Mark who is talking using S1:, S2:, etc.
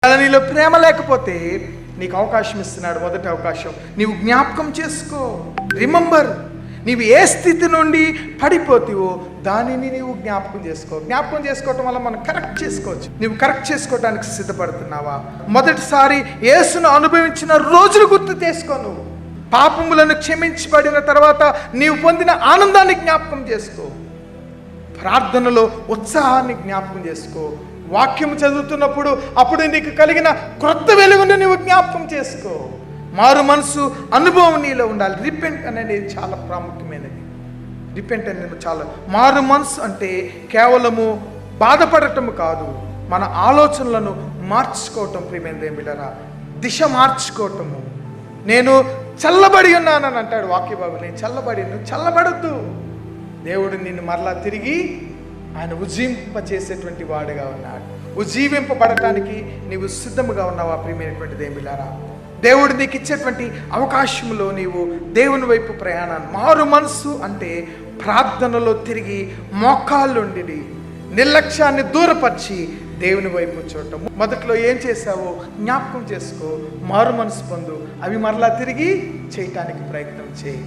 S1: నీలో ప్రేమ లేకపోతే నీకు అవకాశం ఇస్తున్నాడు. మొదటి అవకాశం నీవు జ్ఞాపకం చేసుకో. రిమెంబర్, నీవు ఏ స్థితి నుండి పడిపోతావో దానిని నీవు జ్ఞాపకం చేసుకో. జ్ఞాపకం చేసుకోవటం వల్ల మనం కరెక్ట్ చేసుకోవచ్చు. నీవు కరెక్ట్ చేసుకోవడానికి సిద్ధపడుతున్నావా? మొదటిసారి యేసును అనుభవించిన రోజులు గుర్తు చేసుకో. నువ్వు పాపములను క్షమించబడిన తర్వాత నీవు పొందిన ఆనందాన్ని జ్ఞాపకం చేసుకో. ప్రార్థనలో ఉత్సాహాన్ని జ్ఞాపకం చేసుకో. వాక్యం చదువుతున్నప్పుడు అప్పుడు నీకు కలిగిన క్రొత్త వెలుగును నీవు జ్ఞాపకం చేసుకో. మారు మనసు అనుభవం నీలో ఉండాలి. రిపెంట్ అనేది చాలా ప్రాముఖ్యమైనది. రిపెంట్ అనేది చాలా. మారు మనసు అంటే కేవలము బాధపడటము కాదు, మన ఆలోచనలను మార్చుకోవటం. ప్రియమైన దేవులారా, దిశ మార్చుకోవటము. నేను చల్లబడి ఉన్నానని అంటాడు వాక్యబాబు. నేను చల్లబడి, నువ్వు చల్లబడద్దు. దేవుడు నిన్ను మరలా తిరిగి ఆయన ఉజ్జీవింపచేసేటువంటి వాడుగా ఉన్నాడు. ఉజ్జీవింపబడటానికి నీవు సిద్ధముగా ఉన్నావా? ప్రియమైనటువంటి దేవులారా, దేవుడు నీకు ఇచ్చేటువంటి అవకాశంలో నీవు దేవుని వైపు ప్రయాణాన్ని. మారు మనసు అంటే ప్రార్థనలో తిరిగి మోకాళ్ళుండి నిర్లక్ష్యాన్ని దూరపరిచి దేవుని వైపు చూడటం. మొదట్లో ఏం చేశావో జ్ఞాపకం చేసుకో. మారు మనసు పొందు. అవి మరలా తిరిగి చేయటానికి ప్రయత్నం చేయి.